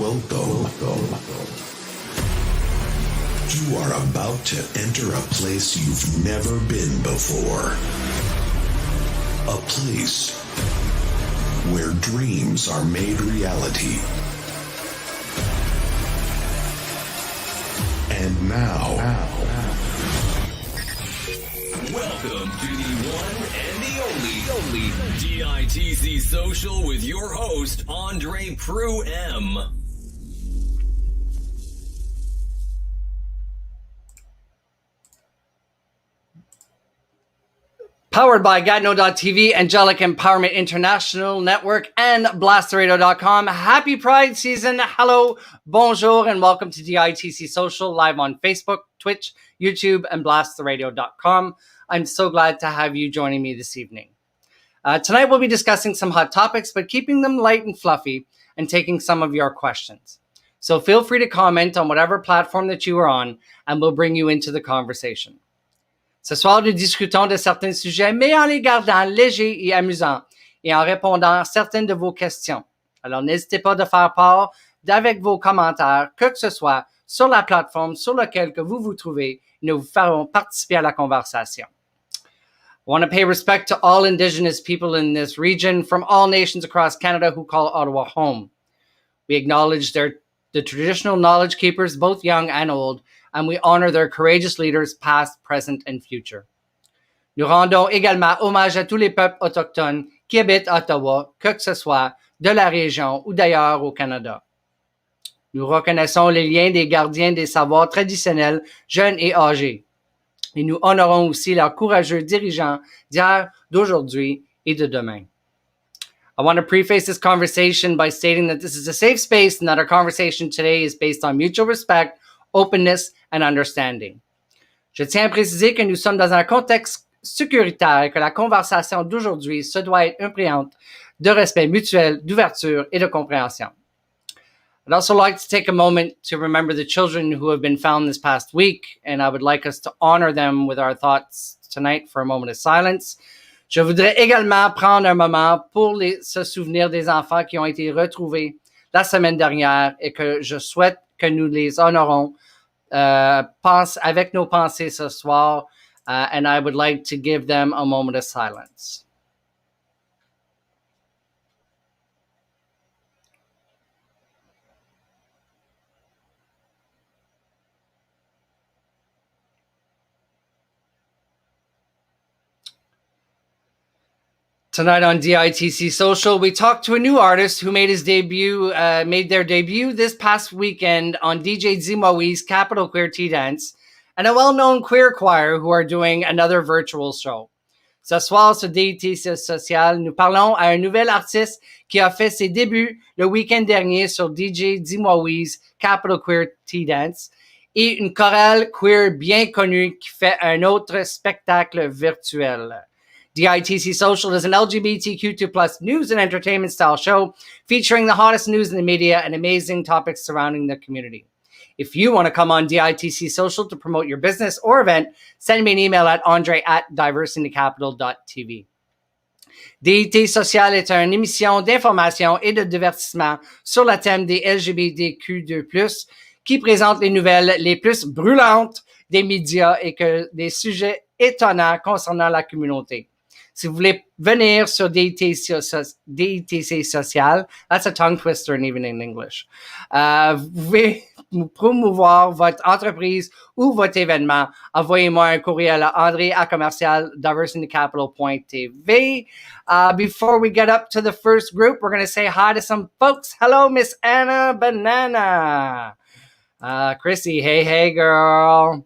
Welcome. You are about to enter a place you've never been before. A place where dreams are made reality. And now, welcome to the one and the only DITC Social with your host, Andre Prue M. Powered by Gatineau.tv, Angelic Empowerment International Network, and BlastTheRadio.com. Happy Pride season. Hello, bonjour, and welcome to DITC Social, live on Facebook, Twitch, YouTube, and BlastTheRadio.com. I'm so glad to have you joining me this evening. Tonight we'll be discussing some hot topics, but keeping them light and fluffy, and taking some of your questions. So feel free to comment on whatever platform that you are on, and we'll bring you into the conversation. Ce soir, nous discutons de certains sujets, mais en les gardant légers et amusants et en répondant à certaines de vos questions. Alors, n'hésitez pas de faire part avec vos commentaires, que ce soit sur la plateforme sur laquelle que vous vous trouvez, et nous vous ferons participer à la conversation. I want to pay respect to all Indigenous people in this region from all nations across Canada who call Ottawa home. We acknowledge the traditional knowledge keepers, both young and old, and we honor their courageous leaders past, present, and future. Nous rendons également hommage à tous les peuples autochtones qui habitent à Ottawa, que ce soit de la région ou d'ailleurs au Canada. Nous reconnaissons les liens des gardiens des savoirs traditionnels, jeunes et âgés. Et nous honorons aussi leurs courageux dirigeants d'hier, d'aujourd'hui et de demain. I want to preface this conversation by stating that this is a safe space and that our conversation today is based on mutual respect, openness, and understanding. Je tiens à préciser que nous sommes dans un contexte sécuritaire et que la conversation d'aujourd'hui se doit être imprégnante de respect mutuel, d'ouverture et de compréhension. I'd also like to take a moment to remember the children who have been found this past week, and I would like us to honor them with our thoughts tonight for a moment of silence. Je voudrais également prendre un moment pour se souvenir des enfants qui ont été retrouvés la semaine dernière et que je souhaite que nous les honorons avec nos pensées ce soir, and I would like to give them a moment of silence. Tonight on DITC Social, we talked to a new artist who made their debut this past weekend on DJ Zimowi's Capital Queer Tea Dance, and a well-known queer choir who are doing another virtual show. Ce soir, sur DITC Social, nous parlons à un nouvel artiste qui a fait ses débuts le week-end dernier sur DJ Zimowi's Capital Queer Tea Dance et une chorale queer bien connue qui fait un autre spectacle virtuel. DITC Social is an LGBTQ2+ news and entertainment style show featuring the hottest news in the media and amazing topics surrounding the community. If you want to come on DITC Social to promote your business or event, send me an email at andre@diversitycapital.tv. DITC Social est une émission d'information et de divertissement sur le thème des LGBTQ2+, qui présente les nouvelles les plus brûlantes des médias et que des sujets étonnants concernant la communauté. Si vous voulez venir sur DITC Social, that's a tongue twister and even in English. Vous pouvez promouvoir votre entreprise ou votre événement. Envoyez-moi un courriel à andre@diversitycapital.tv. Before we get up to the first group, we're going to say hi to some folks. Hello, Miss Anna Banana. Chrissy, hey, girl.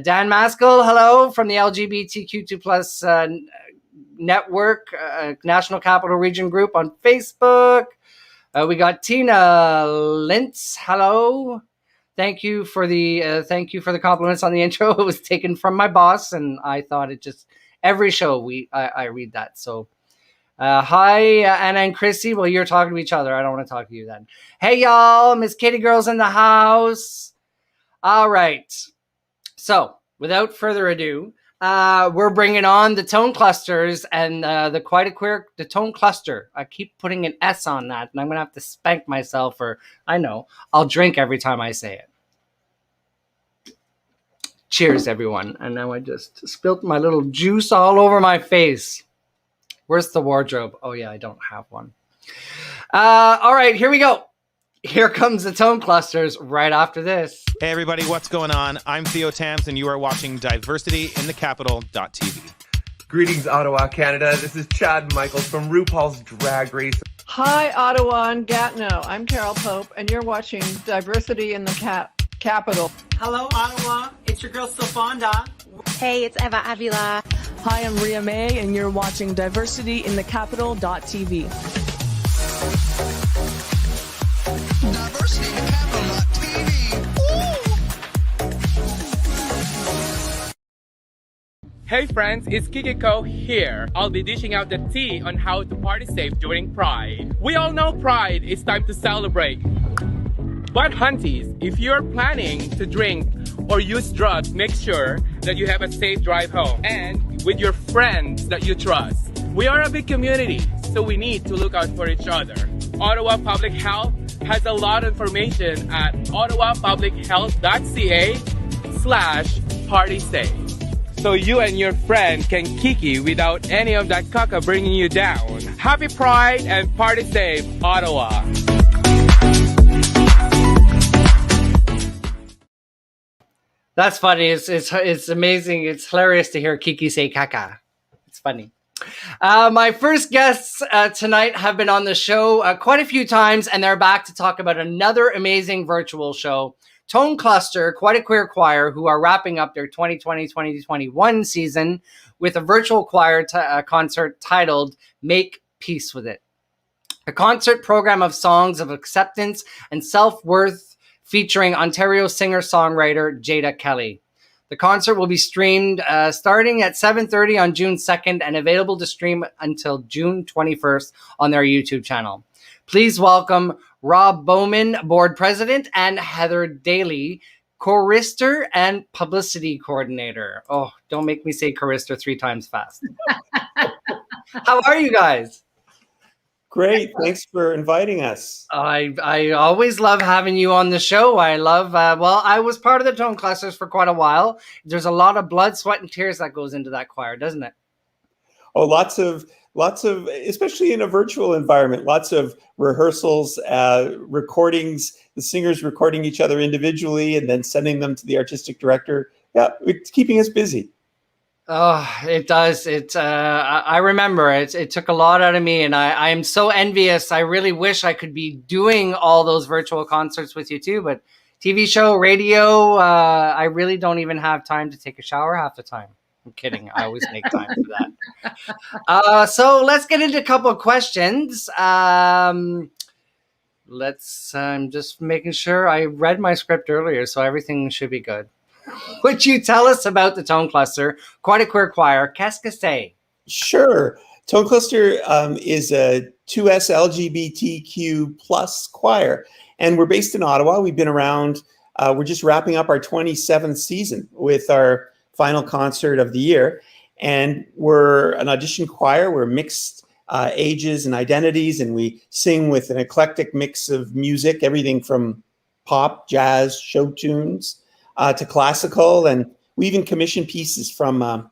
Dan Maskell, hello from the LGBTQ2+ network, National Capital Region group on Facebook. We got Tina Lintz, hello. Thank you for the compliments on the intro. It was taken from my boss, and I thought every show I read that. So hi, Anna and Chrissy. Well, you're talking to each other. I don't want to talk to you then. Hey, y'all, Miss Katie Girl's in the house. All right. So, without further ado, we're bringing on the tone clusters and the tone cluster. I keep putting an S on that, and I'm gonna have to spank myself, or I know I'll drink every time I say it. Cheers, everyone! And now I just spilt my little juice all over my face. Where's the wardrobe? Oh yeah, I don't have one. All right, here we go. Here comes the tone clusters right after this. Hey everybody, what's going on? I'm Theo Tams and you are watching Diversity in the Capital.tv. Greetings, Ottawa, Canada. This is Chad Michaels from RuPaul's Drag Race. Hi, Ottawa and Gatineau. I'm Carol Pope, and you're watching Diversity in the Capital. Hello, Ottawa. It's your girl, Sofonda. Hey, it's Eva Avila. Hi, I'm Ria May, and you're watching Diversity in the Capital.tv. Diversity in the Capital.tv. Hey friends, it's Kikiko here. I'll be dishing out the tea on how to party safe during Pride. We all know Pride is time to celebrate. But hunties, if you're planning to drink or use drugs, make sure that you have a safe drive home and with your friends that you trust. We are a big community, so we need to look out for each other. Ottawa Public Health has a lot of information at ottawapublichealth.ca/partysafe. So you and your friend can kiki without any of that caca bringing you down. Happy Pride and party safe, Ottawa. That's funny. It's amazing. It's hilarious to hear Kiki say caca. It's funny. My first guests tonight have been on the show quite a few times, and they're back to talk about another amazing virtual show. Tone Cluster, Quite a Queer Choir, who are wrapping up their 2020-2021 season with a virtual choir concert titled Make Peace With It. A concert program of songs of acceptance and self-worth featuring Ontario singer-songwriter Jadea Kelly. The concert will be streamed starting at 7:30 on June 2nd and available to stream until June 21st on their YouTube channel. Please welcome Rob Bowman, board president, and Heather Daly, chorister and publicity coordinator. Oh, don't make me say chorister 3 times fast. How are you guys? Great. Thanks for inviting us. I always love having you on the show. I love, I was part of the Tone Clusters for quite a while. There's a lot of blood, sweat, and tears that goes into that choir, doesn't it? Oh, lots of, especially in a virtual environment, lots of rehearsals, recordings, the singers recording each other individually and then sending them to the artistic director. Yeah, it's keeping us busy. Oh, it does. I remember it took a lot out of me, and I am so envious. I really wish I could be doing all those virtual concerts with you too, but TV show, radio, I really don't even have time to take a shower half the time. I'm kidding. I always make time for that. So let's get into a couple of questions. I'm just making sure I read my script earlier, so everything should be good. Would you tell us about the Tone Cluster, Quite a Queer Choir? Qu'est-ce que c'est? Sure. Tone Cluster is a 2S LGBTQ plus choir, and we're based in Ottawa. We've been around. We're just wrapping up our 27th season with our final concert of the year, and we're an audition choir. We're mixed ages and identities, and we sing with an eclectic mix of music, everything from pop, jazz, show tunes, to classical, and we even commission pieces from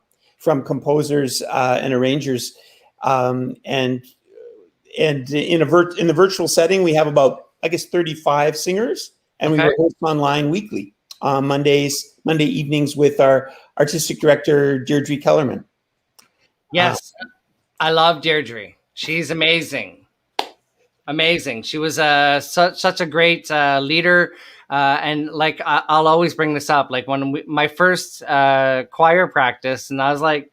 composers and arrangers. And in the virtual setting, we have about 35 singers, and we rehearse online weekly on Monday evenings with our artistic director Deirdre Kellerman. Yes, I love Deirdre. She's amazing. She was such a great leader. And I'll always bring this up. Like my first choir practice, and I was like,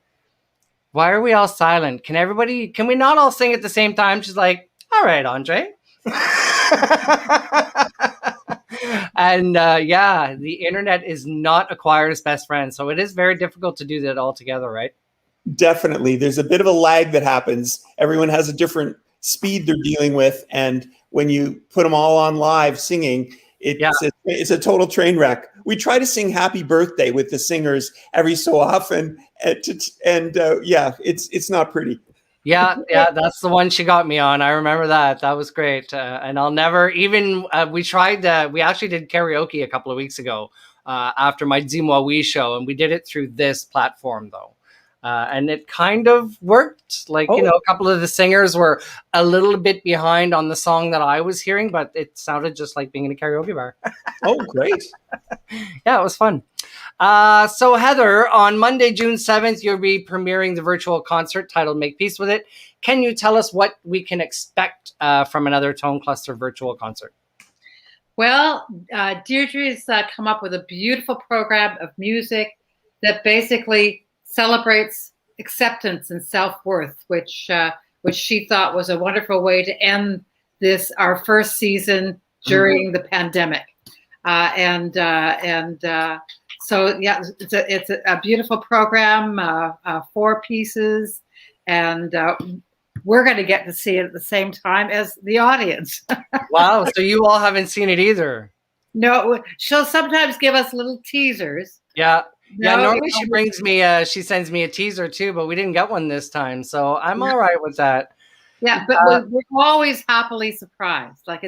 why are we all silent? Can we not all sing at the same time? She's like, all right, Andre. And the internet is not a choir's best friend. So it is very difficult to do that all together, right? Definitely. There's a bit of a lag that happens. Everyone has a different speed they're dealing with. And when you put them all on live singing, It's a total train wreck. We try to sing happy birthday with the singers every so often, and it's not pretty. Yeah, that's the one she got me on. I remember that. That was great. And I'll never even, we actually did karaoke a couple of weeks ago after my Dis-moi Oui show, and we did it through this platform though. And it kind of worked. Like, a couple of the singers were a little bit behind on the song that I was hearing, but it sounded just like being in a karaoke bar. Oh, great. Yeah, it was fun. So Heather, on Monday, June 7th, you'll be premiering the virtual concert titled Make Peace With It. Can you tell us what we can expect from another Tone Cluster virtual concert? Well, Deirdre's come up with a beautiful program of music that basically celebrates acceptance and self-worth, which she thought was a wonderful way to end our first season during the pandemic. So yeah, it's a beautiful program, 4 pieces, and we're going to get to see it at the same time as the audience. Wow, so you all haven't seen it either? No, she'll sometimes give us little teasers. Yeah. Yeah, normally she sends me a teaser too, but we didn't get one this time, so I'm all right with that. Yeah, but we're always happily surprised. Like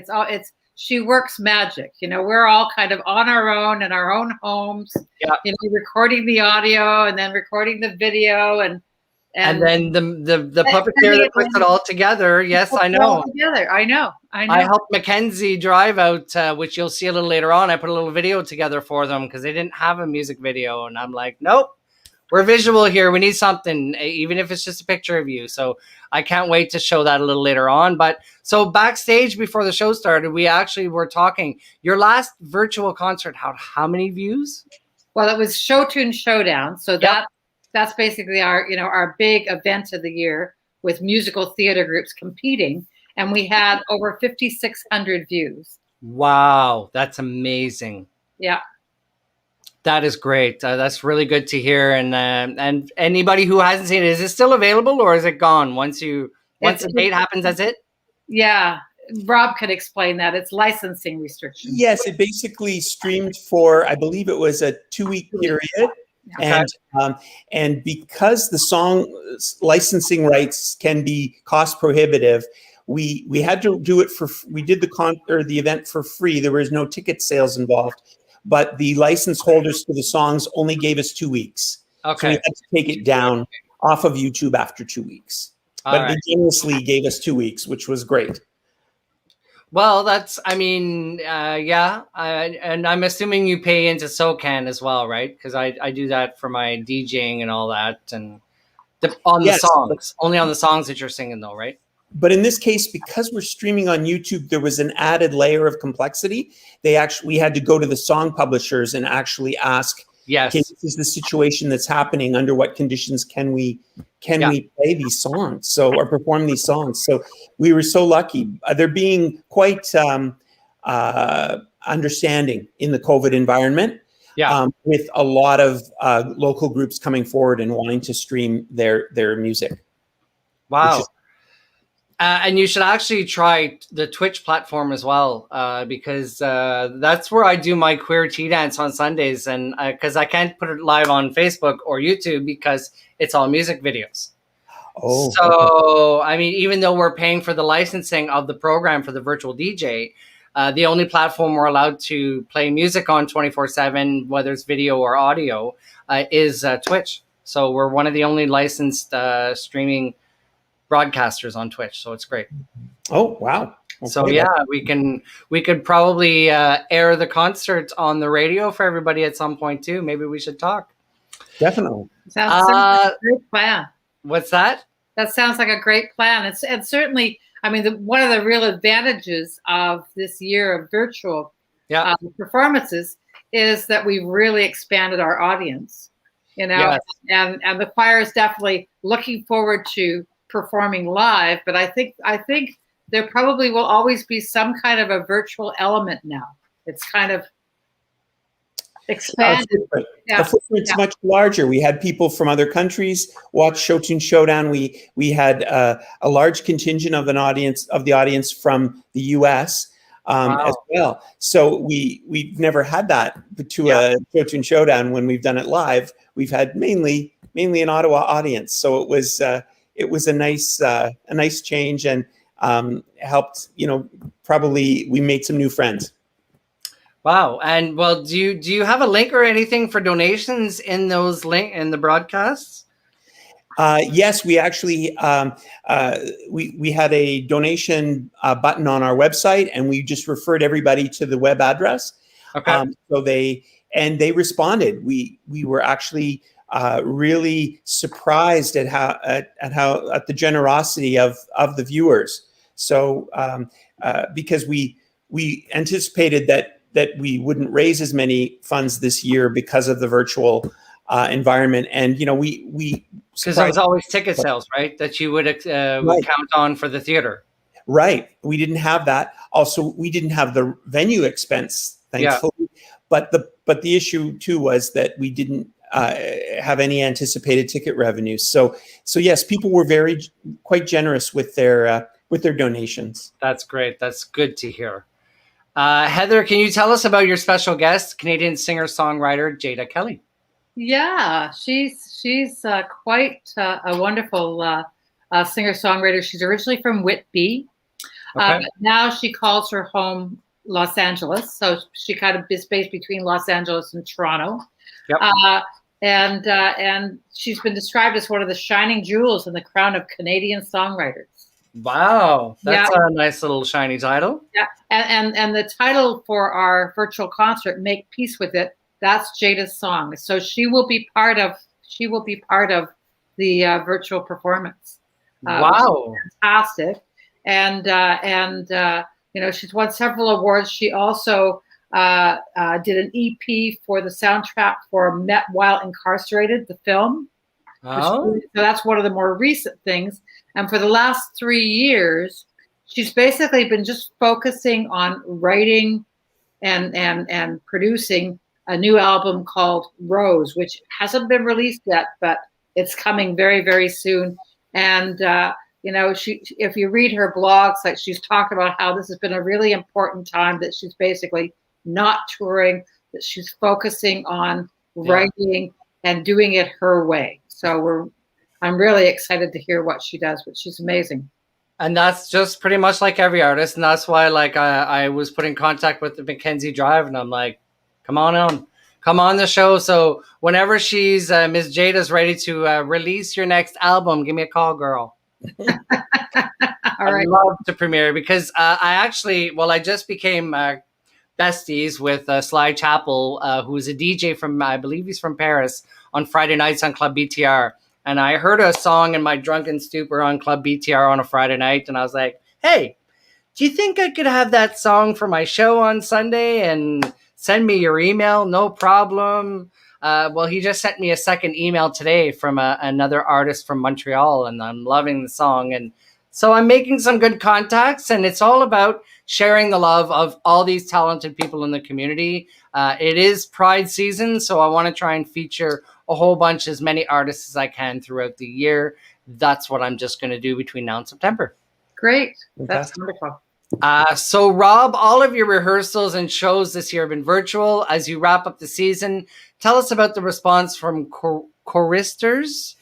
she works magic. We're all kind of on our own in our own homes. Yeah. Recording the audio and then recording the video and then the puppeteer that puts it all together. Yes, I know. I know. I helped Mackenzie Drive out, which you'll see a little later on. I put a little video together for them because they didn't have a music video. And I'm like, nope, we're visual here. We need something, even if it's just a picture of you. So I can't wait to show that a little later on. But so backstage before the show started, we actually were talking. Your last virtual concert had how many views? Well, it was Show Tune Showdown. So that's basically our big event of the year with musical theater groups competing. And we had over 5,600 views. Wow, that's amazing. Yeah. That is great. That's really good to hear. And anybody who hasn't seen it, is it still available or is it gone? Once the date happens, that's it? Yeah. Rob could explain that. It's licensing restrictions. Yes, it basically streamed for, I believe it was a 2-week period. Okay. And because the song licensing rights can be cost prohibitive, we had to do it we did the event for free. There was no ticket sales involved, but the license holders for the songs only gave us 2 weeks. Okay. So we had to take it down off of YouTube after 2 weeks. But they generously gave us 2 weeks, which was great. Well, and I'm assuming you pay into SoCan as well, right? Because I do that for my DJing and all that, and the songs, only on the songs that you're singing, though, right? But in this case, because we're streaming on YouTube, there was an added layer of complexity. We had to go to the song publishers and actually ask, yes, okay, this is the situation that's happening. Under what conditions can we play these songs or perform these songs? So we were so lucky. They're being quite understanding in the COVID environment. Yeah, with a lot of local groups coming forward and wanting to stream their music. Wow. And you should actually try the Twitch platform as well, because that's where I do my queer tea dance on Sundays. And because I can't put it live on Facebook or YouTube because it's all music videos. Oh, so, okay. I mean, even though we're paying for the licensing of the program for the virtual DJ, the only platform we're allowed to play music on 24/7, whether it's video or audio, is Twitch. So we're one of the only licensed streaming broadcasters on Twitch, so it's great. Oh wow. Okay. So yeah, we could probably air the concert on the radio for everybody at some point too. Maybe we should talk. Definitely. Sounds like a great plan. What's that? That sounds like a great plan. And certainly, I mean, one of the real advantages of this year of virtual performances is that we've really expanded our audience, Yes. and the choir is definitely looking forward to performing live, but I think there probably will always be some kind of a virtual element now. It's kind of expanded. The footprint's much larger. We had people from other countries watch Show Tune Showdown. We had a large contingent of the audience from the US. as well. So we've never had that to a Show Tune Showdown when we've done it live. We've had mainly an Ottawa audience. So it was a nice change, and helped. Probably we made some new friends. Wow. And well, do you have a link or anything for donations in those in the broadcasts? Yes, we actually we had a donation button on our website, and we just referred everybody to the web address. Okay. So they responded. We were actually really surprised at the generosity of the viewers. So because we anticipated that we wouldn't raise as many funds this year because of the virtual environment, and we because it was always ticket sales, right? That you would count on for the theater. Right. We didn't have that. Also, we didn't have the venue expense, thankfully. Yeah. But the issue too was that we didn't have any anticipated ticket revenue. So yes, people were quite generous with their donations. That's great. That's good to hear. Heather, can you tell us about your special guest, Canadian singer-songwriter Jadea Kelly? Yeah, she's quite a wonderful singer-songwriter. She's originally from Whitby. Okay. Now she calls her home Los Angeles, so she kind of is based between Los Angeles and Toronto. Yep. And she's been described as one of the shining jewels in the crown of Canadian songwriters. Wow, that's a nice little shiny title. Yeah, and the title for our virtual concert, "Make Peace with It," that's Jadea's song. So she will be part of the virtual performance. Wow, fantastic! And she's won several awards. She also did an EP for the soundtrack for Met While Incarcerated, the film. Oh. So that's one of the more recent things. And for the last 3 years, she's basically been just focusing on writing and producing a new album called Rose, which hasn't been released yet, but it's coming very, very soon. And, if you read her blogs, like she's talked about how this has been a really important time, that she's basically not touring, that she's focusing on writing and doing it her way. So I'm really excited to hear what she does, but she's amazing. And that's just pretty much like every artist. And that's why I was put in contact with the Mackenzie Drive, and I'm like, come on the show. So whenever she's Ms. Jadea's ready to release your next album, give me a call, girl. All right. I'd love to premiere, because I just became besties with Sly Chappell, who's a DJ from, I believe he's from Paris, on Friday nights on Club BTR. And I heard a song in my drunken stupor on Club BTR on a Friday night, and I was like, hey, do you think I could have that song for my show on Sunday? And send me your email, no problem. Well, he just sent me a second email today from another artist from Montreal, and I'm loving the song. And so I'm making some good contacts, and it's all about sharing the love of all these talented people in the community. It is Pride season, so I want to try and feature a whole bunch, as many artists as I can throughout the year. That's what I'm just going to do between now and September. Great. That's wonderful. So Rob, all of your rehearsals and shows this year have been virtual. As you wrap up the season, tell us about the response from choristers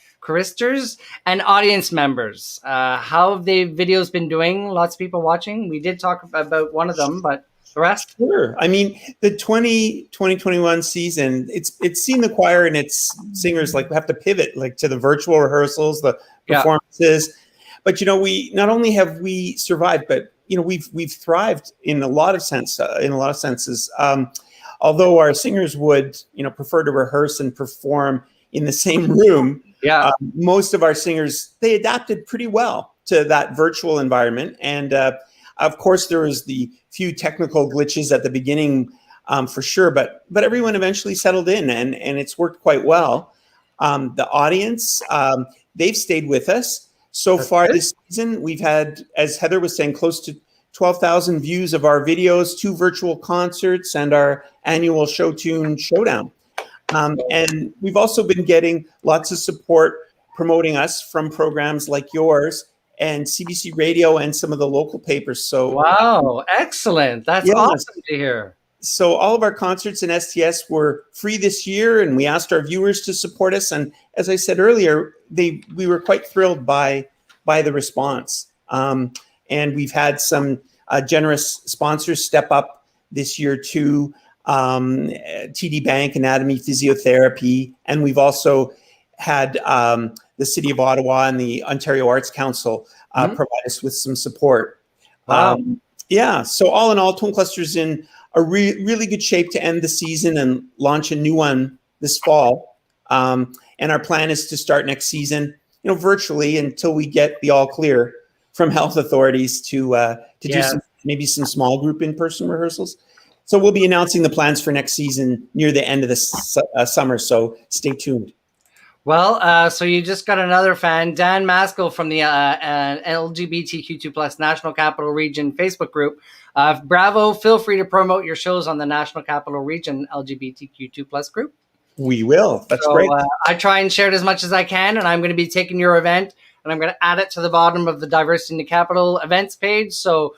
and audience members. How have the videos been doing? Lots of people watching. We did talk about one of them, but the rest? Sure. I mean, the 2021 season, it's seen the choir and its singers have to pivot to the virtual rehearsals, the performances. But we not only have we survived, but we've thrived in a lot of senses. Although our singers would prefer to rehearse and perform in the same room, most of our singers, they adapted pretty well to that virtual environment. And of course, there was the few technical glitches at the beginning, for sure, but everyone eventually settled in, and it's worked quite well. The audience, they've stayed with us. So far this season, we've had, as Heather was saying, close to 12,000 views of our videos, 2 virtual concerts, and our annual Show Tune Showdown. And we've also been getting lots of support promoting us from programs like yours. and CBC Radio and some of the local papers. So wow, excellent. That's awesome to hear. So all of our concerts in STS were free this year, and we asked our viewers to support us. And as I said earlier, we were quite thrilled by the response. And we've had some generous sponsors step up this year too. TD Bank, Anatomy Physiotherapy, and we've also had the City of Ottawa and the Ontario Arts Council provide us with some support. Wow. So all in all, Tone Cluster's in a really good shape to end the season and launch a new one this fall. And our plan is to start next season, virtually until we get the all clear from health authorities to do maybe some small group in-person rehearsals. So we'll be announcing the plans for next season near the end of the summer. So stay tuned. Well, so you just got another fan, Dan Maskell from the LGBTQ2+ National Capital Region Facebook group. Bravo, feel free to promote your shows on the National Capital Region LGBTQ2+ group. We will. That's great. I try and share it as much as I can, and I'm going to be taking your event, and I'm going to add it to the bottom of the Diversity in the Capital events page. So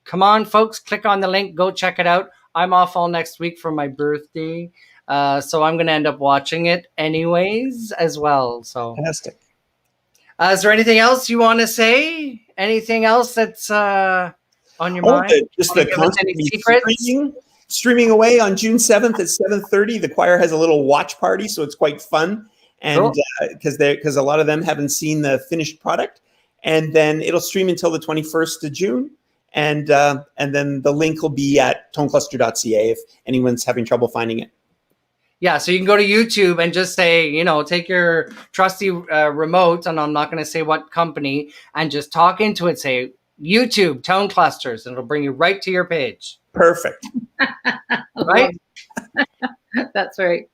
come on, folks, click on the link, go check it out. I'm off all next week for my birthday. So I'm going to end up watching it anyways as well. So fantastic. Is there anything else you want to say? Anything else that's on your mind? Just the concert streaming away on June 7th at 7:30. The choir has a little watch party, so it's quite fun. And because a lot of them haven't seen the finished product. And then it'll stream until the 21st of June. And then the link will be at tonecluster.ca if anyone's having trouble finding it. Yeah, so you can go to YouTube and just say, take your trusty remote, and I'm not going to say what company, and just talk into it. Say, YouTube, Tone Clusters, and it'll bring you right to your page. Perfect. Right? That's right.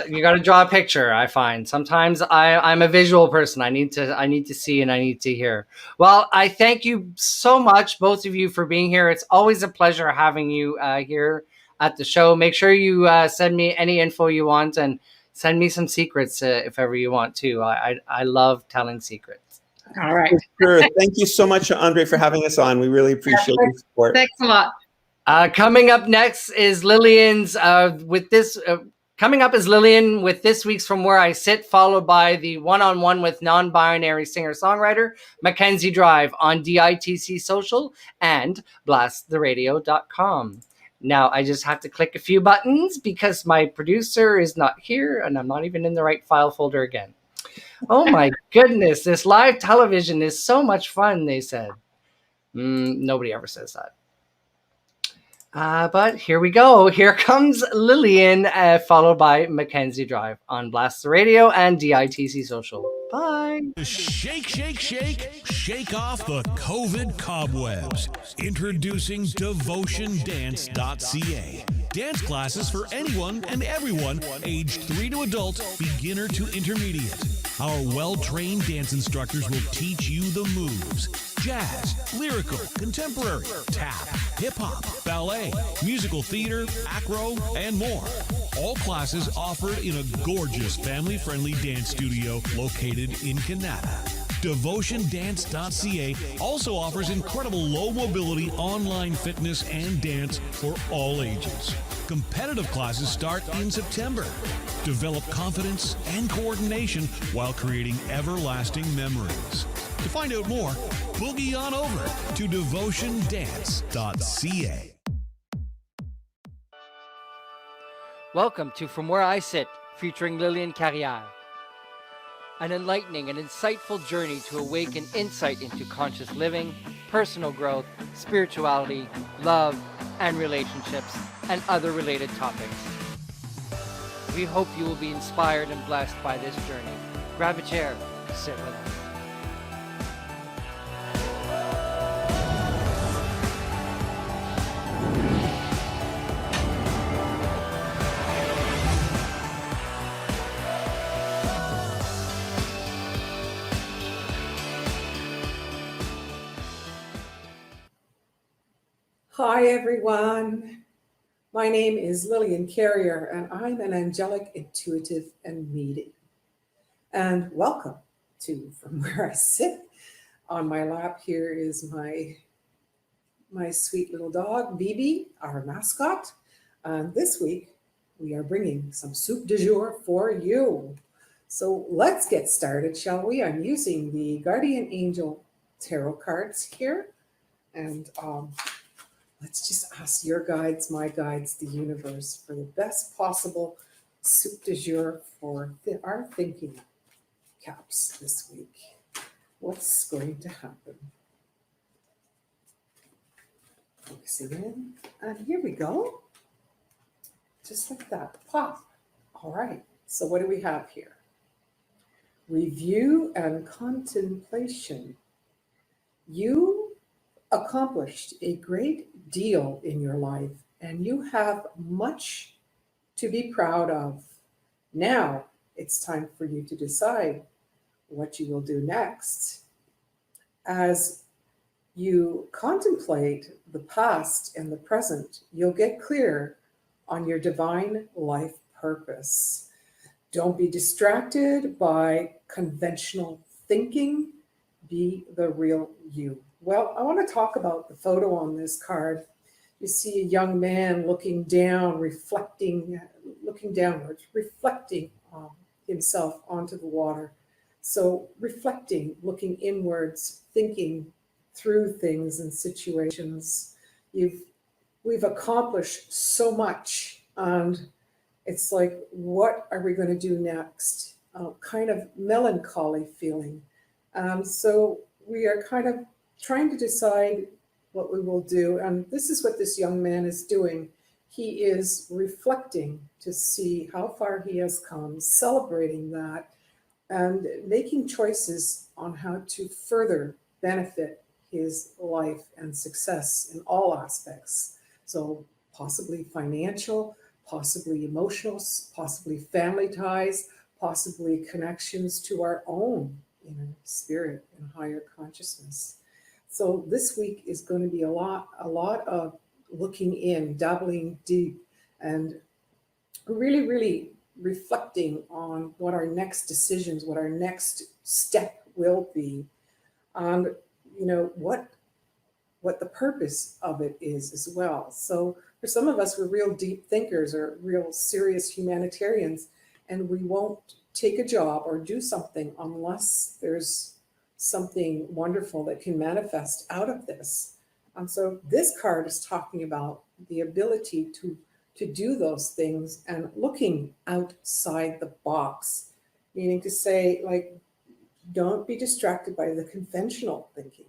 You got to draw a picture, I find. Sometimes I'm a visual person. I need to see and I need to hear. Well, I thank you so much, both of you, for being here. It's always a pleasure having you here at the show. Make sure you send me any info you want, and send me some secrets if ever you want to. I love telling secrets. All right. Sure. Thank you so much, Andre, for having us on. We really appreciate your support. Thanks a lot. Coming up next is Lillian's Coming up is Lillian with this week's From Where I Sit, followed by the one-on-one with non-binary singer-songwriter Mackenzie Drive on DITC Social and blasttheradio.com. Now, I just have to click a few buttons because my producer is not here and I'm not even in the right file folder again. Oh my goodness, this live television is so much fun, they said. Nobody ever says that. But here we go. Here comes Lillian, followed by Mackenzie Drive on Blast the Radio and DITC Social. Bye. Shake, shake, shake, shake off the COVID cobwebs. Introducing DevotionDance.ca. Dance classes for anyone and everyone, aged 3 to adult, beginner to intermediate. Our well-trained dance instructors will teach you the moves. Jazz, lyrical, contemporary, tap, hip-hop, ballet, musical theater, acro, and more. All classes offered in a gorgeous family-friendly dance studio located in Canada. DevotionDance.ca also offers incredible low-mobility online fitness and dance for all ages. Competitive classes start in September. Develop confidence and coordination while creating everlasting memories. To find out more, boogie on over to DevotionDance.ca. Welcome to From Where I Sit, featuring Lillian Carrière. An enlightening and insightful journey to awaken insight into conscious living, personal growth, spirituality, love, and relationships, and other related topics. We hope you will be inspired and blessed by this journey. Grab a chair, sit with us. Hi everyone, my name is Lillian Carrière and I'm an angelic intuitive and medium. And welcome to From Where I Sit. On my lap here is my sweet little dog, Bibi, our mascot. This week, we are bringing some soup du jour for you. So let's get started, shall we? I'm using the Guardian Angel Tarot cards here. And let's just ask your guides, my guides, the universe, for the best possible soup du jour for our thinking caps this week. What's going to happen? Focusing in, and here we go. Just like that, pop. All right, so what do we have here? Review and contemplation. You accomplished a great deal in your life, and you have much to be proud of. Now it's time for you to decide what you will do next. As you contemplate the past and the present, you'll get clear on your divine life purpose. Don't be distracted by conventional thinking. Be the real you. Well, I want to talk about the photo on this card. You see a young man looking down, looking downwards, reflecting himself onto the water. So reflecting, looking inwards, thinking through things and situations. We've accomplished so much, and it's like, what are we going to do next? Kind of melancholy feeling. So we are kind of trying to decide what we will do. And this is what this young man is doing. He is reflecting to see how far he has come, celebrating that, and making choices on how to further benefit his life and success in all aspects. So possibly financial, possibly emotional, possibly family ties, possibly connections to our own inner spirit and higher consciousness. So this week is going to be a lot of looking in, dabbling deep, and really, really reflecting on what our next decisions, what our next step will be, and what the purpose of it is as well. So for some of us, we're real deep thinkers or real serious humanitarians, and we won't take a job or do something unless there's something wonderful that can manifest out of this. And so this card is talking about the ability to do those things and looking outside the box, meaning to say, like, don't be distracted by the conventional thinking,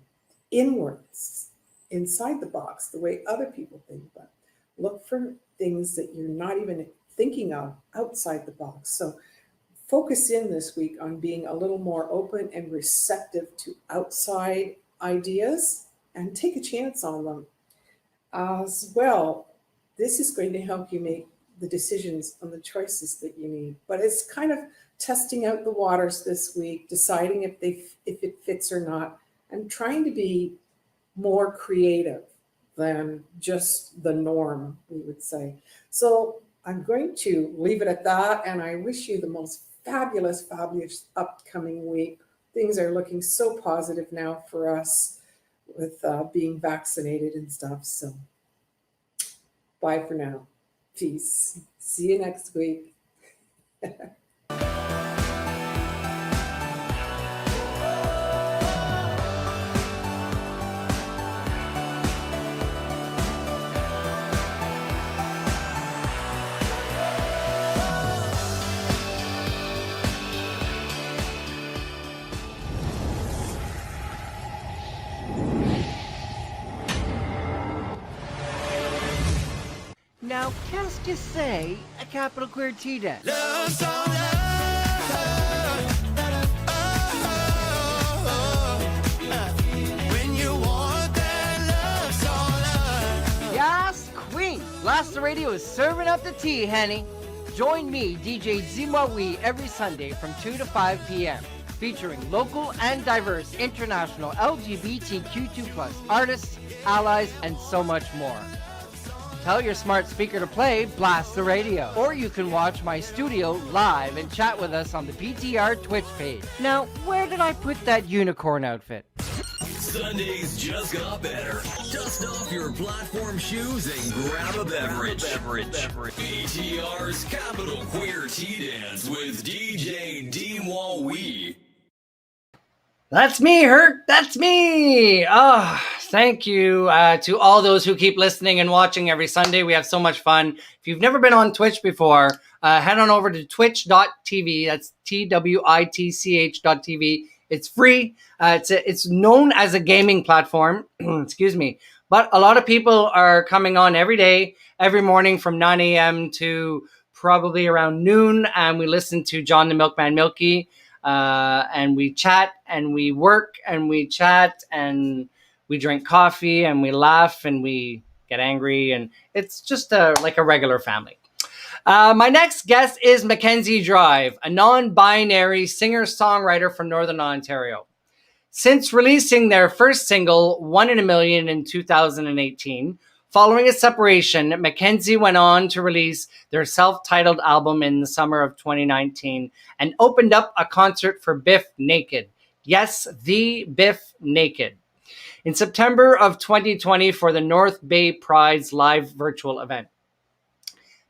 inwards, inside the box, the way other people think, but look for things that you're not even thinking of outside the box. So focus in this week on being a little more open and receptive to outside ideas and take a chance on them. As well, this is going to help you make the decisions on the choices that you need. But it's kind of testing out the waters this week, deciding if it fits or not, and trying to be more creative than just the norm, we would say. So I'm going to leave it at that, and I wish you the most fabulous upcoming week. Things are looking so positive now for us with being vaccinated and stuff. So bye for now. Peace. See you next week. Now, qu'est-ce que c'est a capital queer T dance? Yes, Queen! Blast the Radio is serving up the tea, honey. Join me, DJ Zimwawi, every Sunday from 2 to 5 p.m. featuring local and diverse international LGBTQ2+ artists, allies, and so much more. Tell your smart speaker to play Blast the Radio. Or you can watch my studio live and chat with us on the BTR Twitch page. Now, where did I put that unicorn outfit? Sundays just got better. Dust off your platform shoes and grab a beverage. BTR's Capital Queer Tea Dance with DJ D-Wall-Wee. That's me, Hurt. That's me. Thank you to all those who keep listening and watching every Sunday. We have so much fun. If you've never been on Twitch before, head on over to twitch.tv. That's TWITCH.tv. It's free. It's known as a gaming platform. Excuse me. But a lot of people are coming on every day, every morning from 9 a.m. to probably around noon. And we listen to John the Milkman Milky. And we chat and we work and we chat and we drink coffee and we laugh and we get angry. And it's just like a regular family. My next guest is Mackenzie Drive, a non-binary singer-songwriter from Northern Ontario. Since releasing their first single, 1 in a Million, in 2018, following a separation, Mackenzie went on to release their self-titled album in the summer of 2019 and opened up a concert for Bif Naked. Yes, the Bif Naked. In September of 2020 for the North Bay Pride's live virtual event.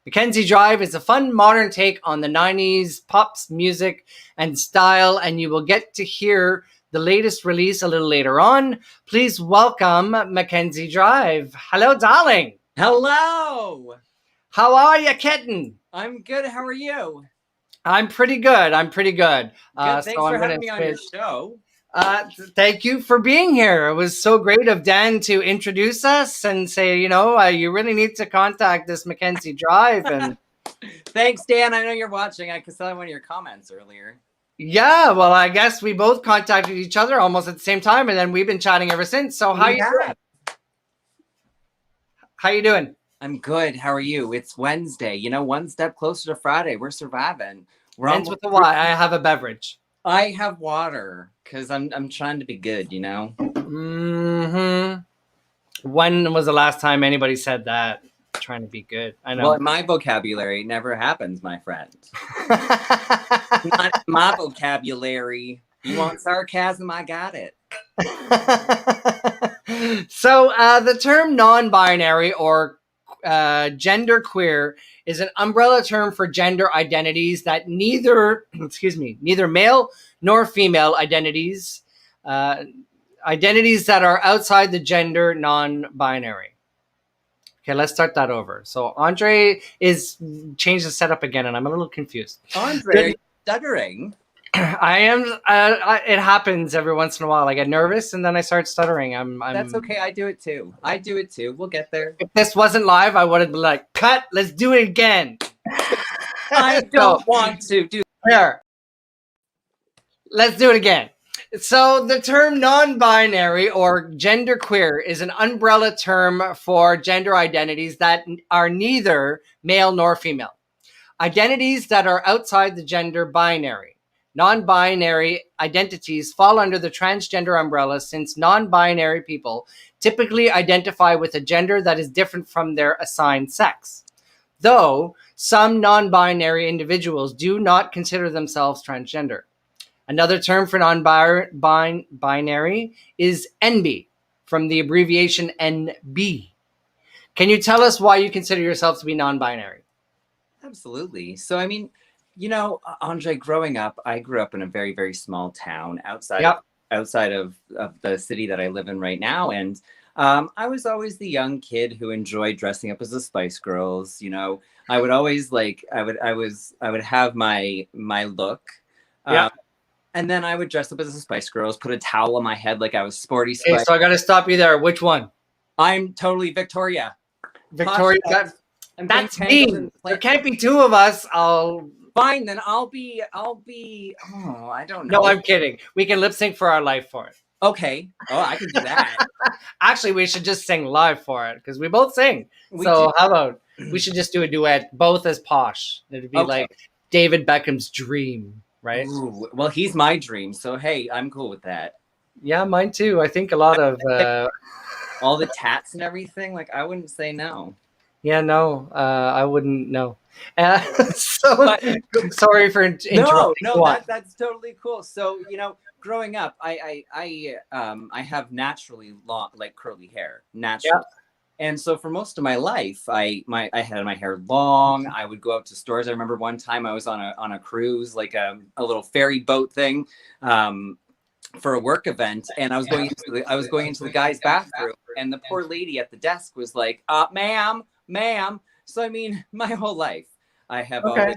Mackenzie Drive is a fun modern take on the 90s pops music and style, and you will get to hear the latest release a little later on. Please welcome Mackenzie Drive. Hello, darling. Hello. How are you, kitten? I'm good. How are you? I'm pretty good. Good. Thanks for having me on your show. Thank you for being here. It was so great of Dan to introduce us and say, you really need to contact this Mackenzie Drive. And thanks, Dan. I know you're watching. I saw one of your comments earlier. Yeah, well, I guess we both contacted each other almost at the same time, and then we've been chatting ever since. So how you doing? How you doing? I'm good. How are you? It's Wednesday. One step closer to Friday. We're surviving. Ends with a Y. I have a beverage. I have water because I'm trying to be good, Mm-hmm. When was the last time anybody said that? Trying to be good. I know. Well, in my vocabulary, it never happens, my friend. Not my vocabulary. You want sarcasm? I got it. So the term non-binary or genderqueer is an umbrella term for gender identities that neither male nor female identities that are outside the gender non-binary. Okay, let's start that over. So Andre is changed the setup again, and I'm a little confused. Andre, are you stuttering? I am. It happens every once in a while. I get nervous, and then I start stuttering. That's okay. I do it too. We'll get there. If this wasn't live, I would have been like, "Cut. Let's do it again." I don't want to do. Here. Let's do it again. So the term non-binary or genderqueer is an umbrella term for gender identities that are neither male nor female. Identities that are outside the gender binary. Non-binary identities fall under the transgender umbrella since non-binary people typically identify with a gender that is different from their assigned sex. Though some non-binary individuals do not consider themselves transgender. Another term for non-binary is NB, from the abbreviation NB. Can you tell us why you consider yourself to be non-binary? Absolutely. So, Andre, growing up, I grew up in a very, very small town outside of the city that I live in right now. And I was always the young kid who enjoyed dressing up as the Spice Girls. I would always I would have my look. And then I would dress up as the Spice Girls, put a towel on my head like I was Sporty Spice. Okay, so I got to stop you there. Which one? I'm totally Victoria. Victoria, that's me. There can't be two of us. Fine, then I'll be. Oh, I don't know. No, I'm kidding. We can lip sync for our life for it. Okay. Oh, I can do that. Actually, we should just sing live for it because we both sing. How about we should just do a duet, both as Posh. It'd be like David Beckham's Dream. Right. Ooh, well, he's my dream. So, hey, I'm cool with that. Yeah, mine too. I think a lot of all the tats and everything. Like, I wouldn't say no. Yeah, no, I wouldn't know. Sorry for interrupting. That's totally cool. So, growing up, I have naturally long, like curly hair, naturally. Yeah. And so for most of my life, I had my hair long. I would go out to stores. I remember one time I was on a cruise, like a little ferry boat thing, for a work event, and I was going into the guy's bathroom, and the poor lady at the desk was like, "Ma'am." So I mean, my whole life, I have always,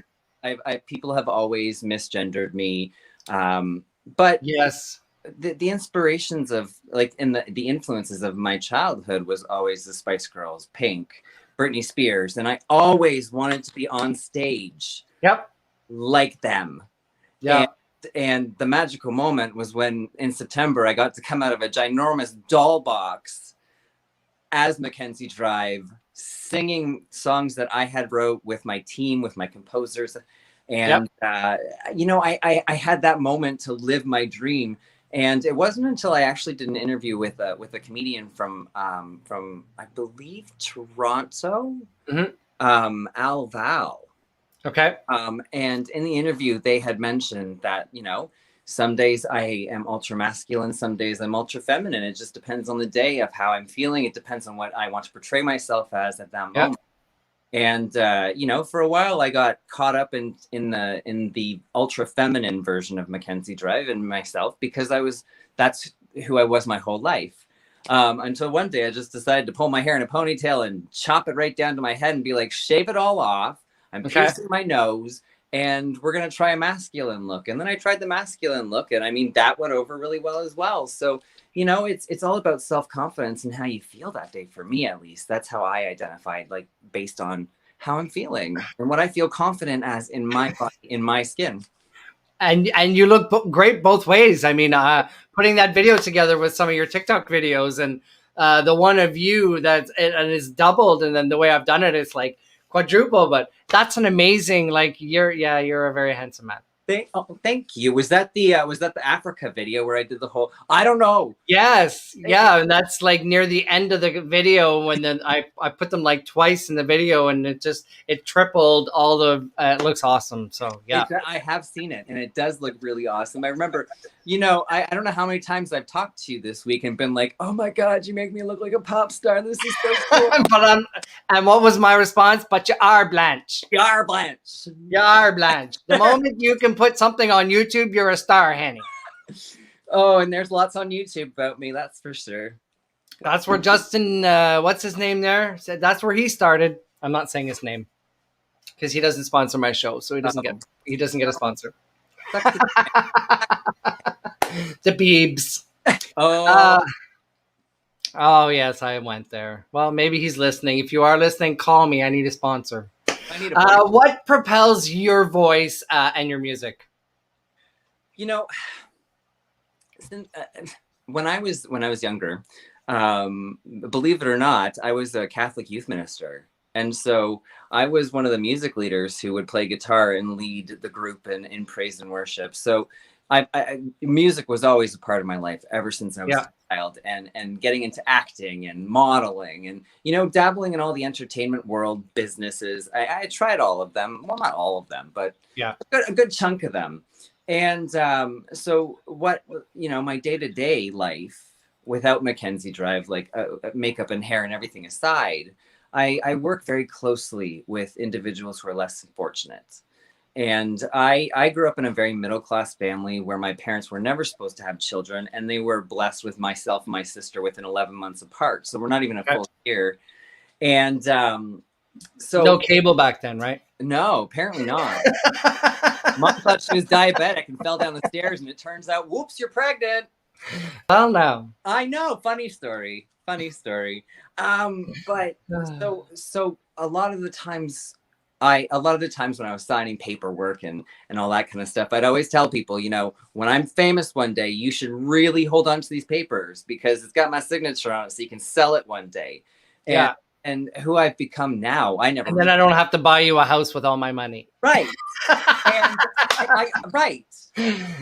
people have always misgendered me, but yes. The inspirations of the influences of my childhood was always the Spice Girls, Pink, Britney Spears, and I always wanted to be on stage. Yep. Like them. Yeah. And the magical moment was when in September I got to come out of a ginormous doll box as Mackenzie Drive, singing songs that I had wrote with my team, with my composers. And, I had that moment to live my dream. And it wasn't until I actually did an interview with a comedian from I believe Toronto, Al Val. Okay. And in the interview, they had mentioned that some days I am ultra masculine, some days I'm ultra feminine. It just depends on the day of how I'm feeling. It depends on what I want to portray myself as at that moment. And for a while I got caught up in the ultra feminine version of Mackenzie Drive and myself, because that's who I was my whole life. Until one day I just decided to pull my hair in a ponytail and chop it right down to my head and be like, shave it all off. I'm piercing my nose, and we're going to try a masculine look. And then I tried the masculine look, and I mean, that went over really well as well. So, it's all about self-confidence and how you feel that day. For me, at least, that's how I identified, like based on how I'm feeling and what I feel confident as in my body, in my skin. And you look great both ways. I mean, putting that video together with some of your TikTok videos, and the one of you that is doubled, and then the way I've done it is like quadruple. But that's an amazing, like, you're a very handsome man. Thank you. Was that the Africa video where I did the whole, I don't know? Yes. Yeah. And that's like near the end of the video, when then I put them like twice in the video, and it tripled all the, it looks awesome. So yeah. I have seen it, and it does look really awesome. I remember, I don't know how many times I've talked to you this week and been like, oh my God, you make me look like a pop star. This is so cool. And what was my response? But you are Blanche. You are Blanche. You are Blanche. The moment you can put something on YouTube, you're a star, Henny. Oh, and there's lots on YouTube about me, that's for sure. That's where Justin, what's his name there? Said that's where he started. I'm not saying his name because he doesn't sponsor my show, so he doesn't get a sponsor. The Biebs. Oh yes, I went there. Well, maybe he's listening. If you are listening, call me. I need a sponsor. What propels your voice and your music? When I was younger, believe it or not, I was a Catholic youth minister. And so I was one of the music leaders who would play guitar and lead the group in praise and worship. So music was always a part of my life ever since I was a child, and getting into acting and modeling and, dabbling in all the entertainment world businesses. I tried all of them. Well, not all of them, but a good chunk of them. And so what, my day-to-day life without Mackenzie Drive, like makeup and hair and everything aside, I work very closely with individuals who are less fortunate. And I grew up in a very middle-class family where my parents were never supposed to have children, and they were blessed with myself and my sister within 11 months apart. So we're not even a full year. And so no cable back then, right? No, apparently not. Mom thought she was diabetic and fell down the stairs, and it turns out, whoops, you're pregnant. Well, no. I know. Funny story. But so a lot of the times when I was signing paperwork and all that kind of stuff, I'd always tell people, when I'm famous one day, you should really hold on to these papers because it's got my signature on it, so you can sell it one day. And who I've become now, and then I don't have to buy you a house with all my money. Right.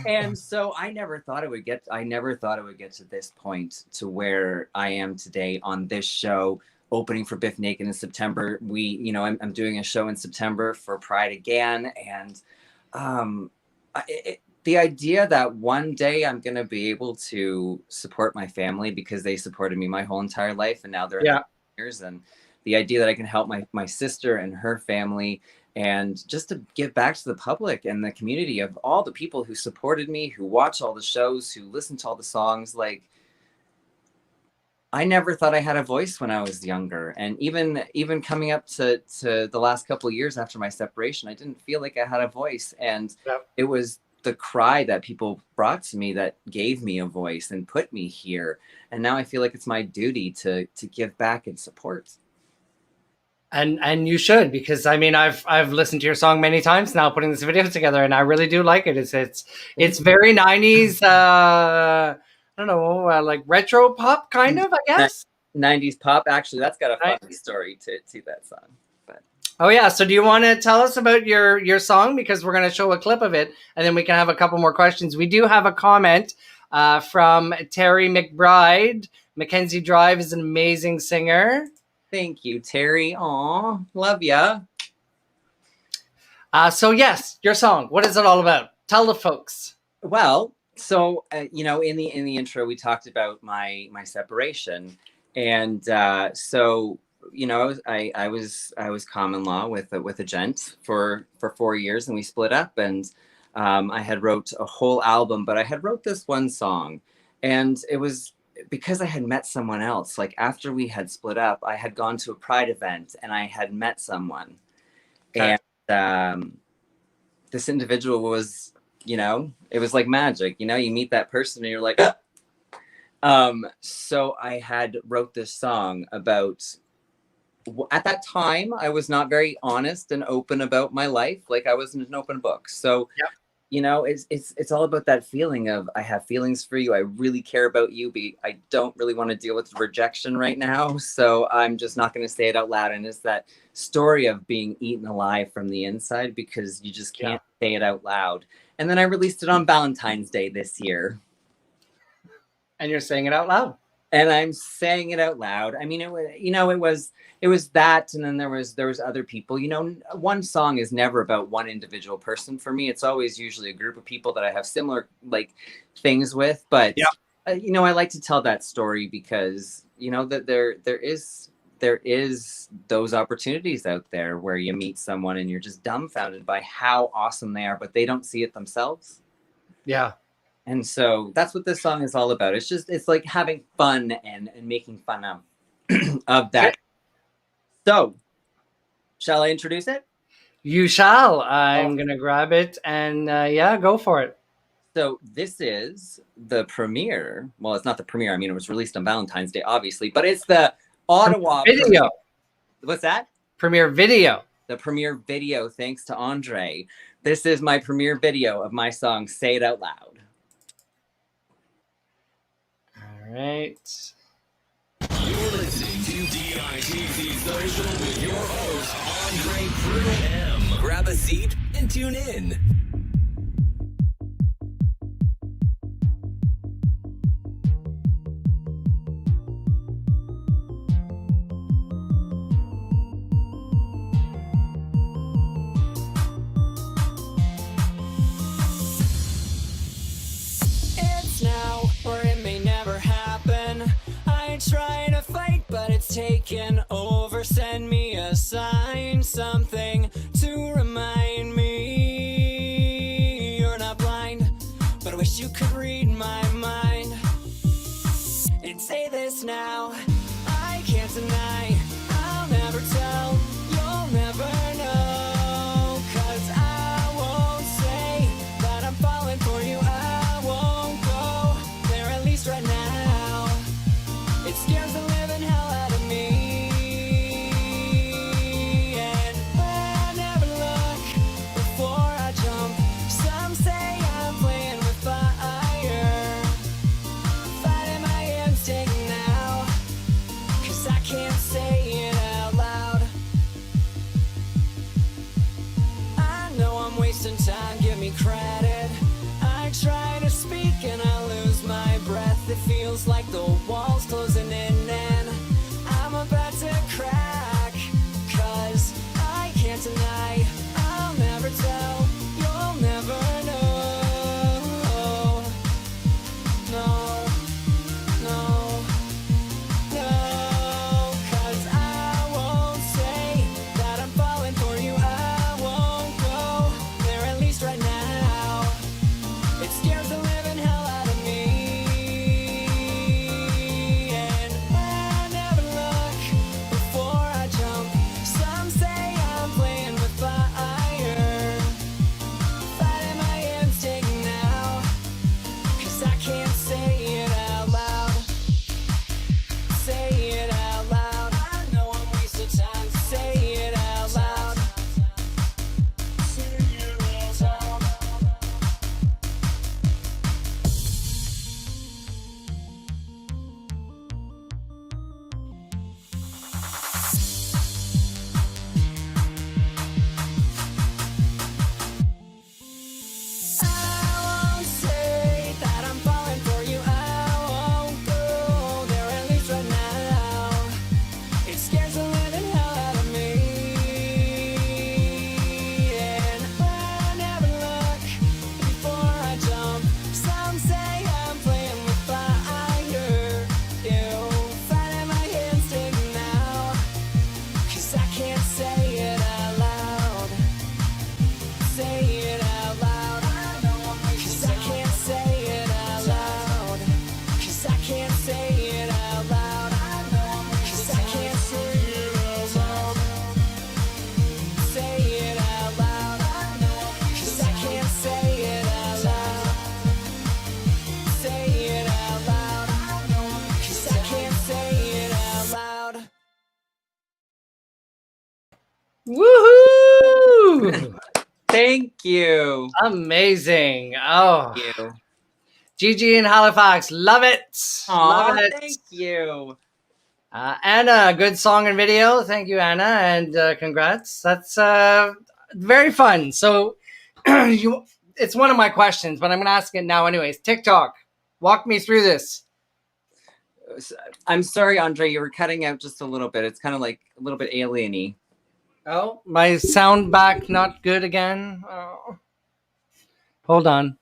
And so I never thought it would get to this point to where I am today on this show, opening for Bif Naked in September. I'm doing a show in September for Pride again. And the idea that one day I'm going to be able to support my family because they supported me my whole entire life. And now they're in their years. And the idea that I can help my sister and her family, and just to give back to the public and the community of all the people who supported me, who watch all the shows, who listen to all the songs. Like, I never thought I had a voice when I was younger. And even coming up to the last couple of years after my separation, I didn't feel like I had a voice. And it was the cry that people brought to me that gave me a voice and put me here. And now I feel like it's my duty to give back and support. And you should, because I mean, I've listened to your song many times now, putting this video together, and I really do like it. It's very 90s, I don't know, like retro pop kind of, I guess. 90s pop. Actually, that's got a funny story to that song. But oh yeah, so do you want to tell us about your song, because we're going to show a clip of it, and then we can have a couple more questions. We do have a comment from Terry McBride. Mackenzie Drive is an amazing singer. Thank you, Terry. Aw, love ya. So yes, your song. What is it all about? Tell the folks. Well, so in the intro, we talked about my separation, and so I was common law with a gent for 4 years, and we split up, and I had wrote a whole album, but I had wrote this one song, and it was because I had met someone else. Like, after we had split up, I had gone to a Pride event and I had met someone. Okay. And this individual was, it was like magic. You meet that person and you're like, so I had wrote this song about, at that time, I was not very honest and open about my life. Like, I wasn't an open book. So it's all about that feeling of, I have feelings for you. I really care about you, but I don't really want to deal with rejection right now. So I'm just not going to say it out loud. And it's that story of being eaten alive from the inside, because you just can't say it out loud. And then I released it on Valentine's Day this year. And you're saying it out loud. And I'm saying it out loud. I mean, it was that, and then there was other people. One song is never about one individual person for me. It's always usually a group of people that I have similar things with. But I like to tell that story because that there is those opportunities out there where you meet someone and you're just dumbfounded by how awesome they are, but they don't see it themselves. Yeah. And so that's what this song is all about. It's like having fun and making fun of that. So, shall I introduce it? You shall. I'm going to grab it and go for it. So this is the premiere. Well, it's not the premiere. I mean, it was released on Valentine's Day, obviously, but it's the Ottawa video. What's that? Premiere video. The premiere video, thanks to Andre. This is my premiere video of my song, Say It Out Loud. All right. You're listening to DITC Social with your host, Andre Crew M. Grab a seat and tune in. It's now, or it may never happen. I try to fight, but it's taken over. Send me a sign, something to remind me you're not blind, but I wish you could read my mind and say this now. I can't deny, I'll never tell, you'll never know, 'cause I won't say that I'm falling for you. I won't go there, at least right now. It scares the living hell out of me, and I never look before I jump. Some say I'm playing with fire, fighting my instinct now, 'cause I can't say it out loud. I know I'm wasting time, give me credit. I try to speak and I lose my breath. It feels like the walls closing in and I'm about to Thank you. Amazing. Oh, Thank you. Gigi in Halifax, love it. Love Aw, it. thank you. Anna, good song and video. Thank you, Anna, and congrats. That's very fun. So, it's one of my questions, but I'm going to ask it now anyways. TikTok, walk me through this. I'm sorry, Andre, you were cutting out just a little bit. It's kind of like a little bit alien-y. Oh, my sound back not good again. Oh. Hold on.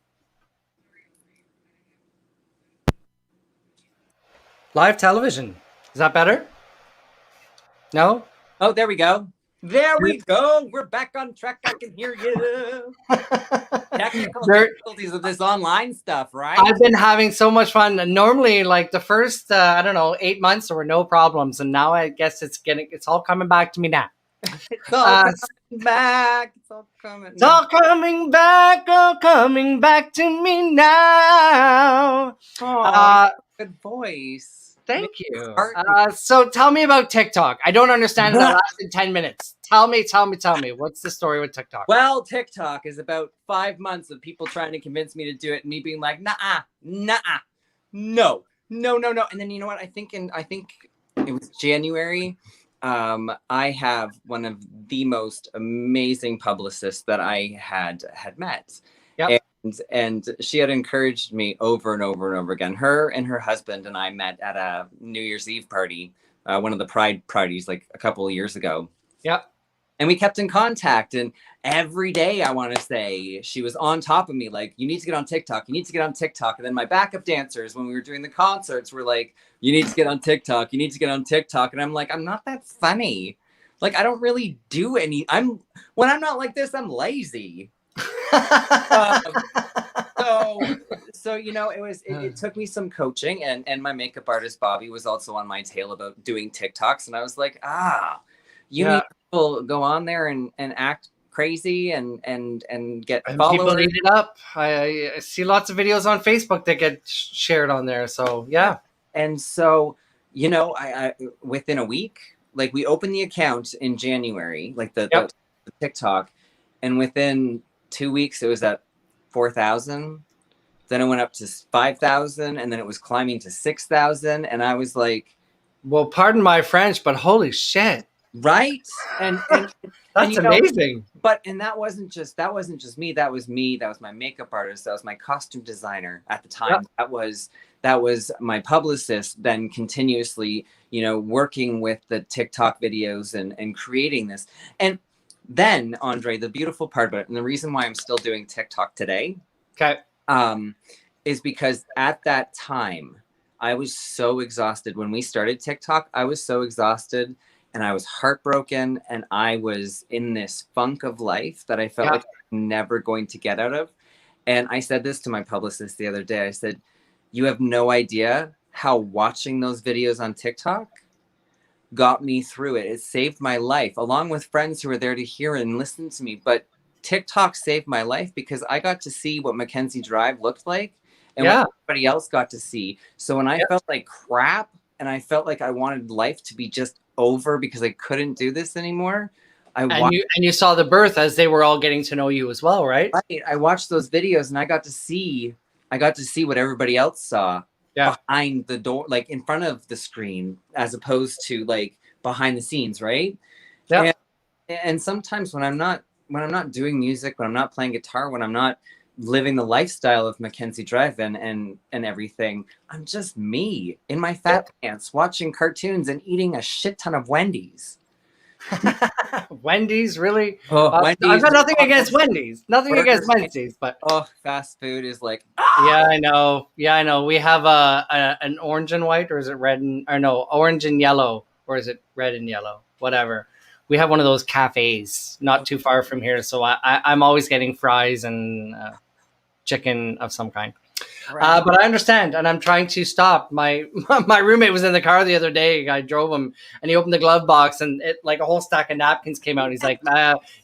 Live television. Is that better? No? Oh, there we go. There we go. We're back on track. I can hear you. Technical difficulties of this online stuff, right? I've been having so much fun. Normally, like the first, 8 months, there were no problems, and now I guess it's all coming back to me now. It's all coming back. It's all coming. It's all coming back to me now. Good voice. Thank you. So tell me about TikTok. I don't understand it. That lasted 10 minutes. Tell me. What's the story with TikTok? Well, TikTok is about 5 months of people trying to convince me to do it and me being like, no. And then you know what? I think it was January. I have one of the most amazing publicists that I had met. Yep. And she had encouraged me over and over and over again. Her and her husband and I met at a New Year's Eve party, one of the Pride parties like a couple of years ago. Yep. And we kept in contact. And every day, I want to say, she was on top of me, like, you need to get on TikTok. You need to get on TikTok. And then my backup dancers, when we were doing the concerts, were like, you need to get on TikTok. You need to get on TikTok. And I'm like, I'm not that funny. Like, I don't really do any. When I'm not like this, I'm lazy. So it took me some coaching, and my makeup artist Bobby was also on my tail about doing TikToks, and I was like, need people go on there and act crazy and get followers. People eat it up. I see lots of videos on Facebook that get shared on there. So yeah. And so I within a week, like, we opened the account in January, like the TikTok, and within 2 weeks it was at 4,000. Then it went up to 5,000, and then it was climbing to 6,000, and I was like, well, pardon my French, but holy shit. Right? And that's amazing. And that wasn't just me. That was my makeup artist. That was my costume designer at the time. Yep. That was my publicist, then continuously, working with the TikTok videos and creating this. And then, Andre, the beautiful part about it, and the reason why I'm still doing TikTok today, is because at that time, I was so exhausted. When we started TikTok, I was so exhausted, and I was heartbroken, and I was in this funk of life that I felt like I'm never going to get out of. And I said this to my publicist the other day. I said, you have no idea how watching those videos on TikTok got me through it. It saved my life, along with friends who were there to hear and listen to me. But TikTok saved my life because I got to see what Mackenzie Drive looked like and what everybody else got to see. So when I felt like crap and I felt like I wanted life to be just over because I couldn't do this anymore, you saw the birth as they were all getting to know you as well, right? Right. I watched those videos and I got to see what everybody else saw. Behind the door, like in front of the screen, as opposed to like behind the scenes, right? Yeah. And sometimes when I'm not doing music, when I'm not playing guitar, when I'm not living the lifestyle of Mackenzie Drive and everything, I'm just me in my fat pants watching cartoons and eating a shit ton of Wendy's. Wendy's, really? Wendy's. I've got nothing against Wendy's. Nothing against Wendy's, but fast food is like. Yeah, I know. We have an orange and white, or is it orange and yellow, or is it red and yellow? Whatever. We have one of those cafes not too far from here, so I'm always getting fries and chicken of some kind. Right. But I understand, and I'm trying to stop. My roommate was in the car the other day. I drove him, and he opened the glove box, and it like a whole stack of napkins came out. He's like,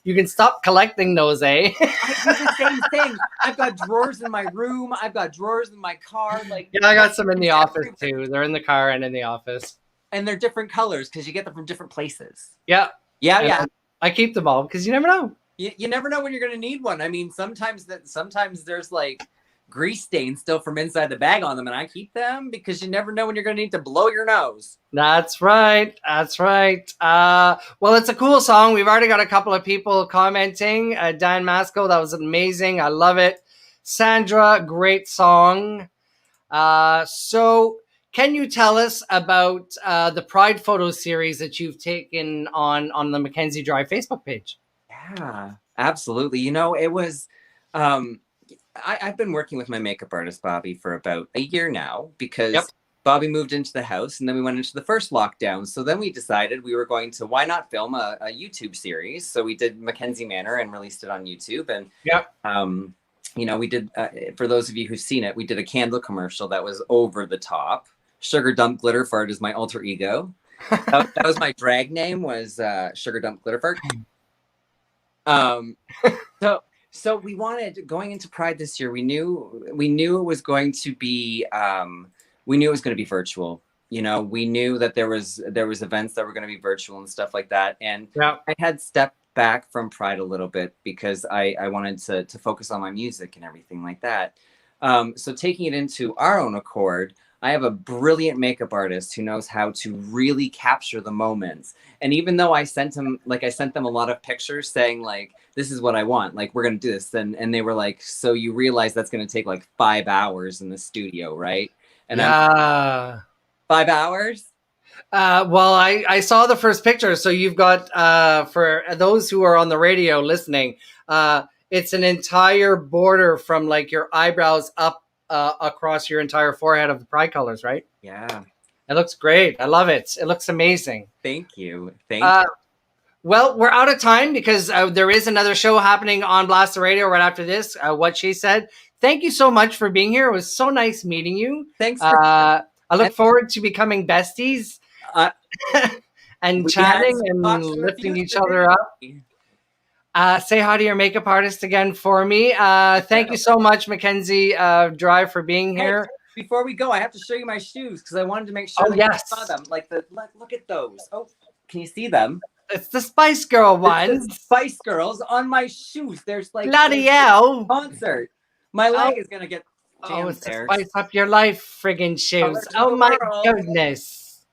"You can stop collecting those, eh?" I do the same thing. I've got drawers in my room. I've got drawers in my car. Like, I got some in the office too. They're in the car and in the office, and they're different colors because you get them from different places. Yeah. Yeah. I keep them all because you never know. You never know when you're going to need one. I mean, sometimes there's like grease stains still from inside the bag on them, and I keep them because you never know when you're going to need to blow your nose. That's right. That's right. Well, it's a cool song. We've already got a couple of people commenting. Dan Masco, that was amazing. I love it. Sandra, great song. So can you tell us about the Pride photo series that you've taken on the Mackenzie Drive Facebook page? Yeah, absolutely. You know, it was, I've been working with my makeup artist, Bobby, for about a year now because Bobby moved into the house and then we went into the first lockdown. So then we decided we were going to, why not film a YouTube series? So we did Mackenzie Manor and released it on YouTube. And, you know, we did, for those of you who've seen it, we did a candle commercial that was over the top. Sugar Dump Glitter Fart is my alter ego. That was my drag name, was Sugar Dump Glitter Fart. So we wanted, going into Pride this year, we knew it was going to be virtual. You know, we knew that there was events that were going to be virtual and stuff like that. And I had stepped back from Pride a little bit because I wanted to focus on my music and everything like that. So taking it into our own accord, I have a brilliant makeup artist who knows how to really capture the moments. And even though I sent them a lot of pictures saying like, this is what I want, like, we're going to do this. And they were like, so you realize that's going to take like 5 hours in the studio, right? And 5 hours? Well, I saw the first picture. So you've got, for those who are on the radio listening, it's an entire border from like your eyebrows up across your entire forehead of the Pride colors, right? Yeah. It looks great. I love it. It looks amazing. Thank you. Thank you. Well, we're out of time because there is another show happening on Blast the Radio right after this, What She Said. Thank you so much for being here. It was so nice meeting you. Thanks. I look forward to becoming besties and chatting and lifting each other up. Say hi to your makeup artist again for me. Thank you so much, Mackenzie Drive, for being here. Hey, before we go, I have to show you my shoes because I wanted to make sure that you saw them. Look at those. Oh, can you see them? It's the Spice Girl ones. Spice Girls on my shoes. There's like bloody hell concert. My leg is gonna get jammed it's there. To spice up your life, friggin' shoes. Oh my goodness.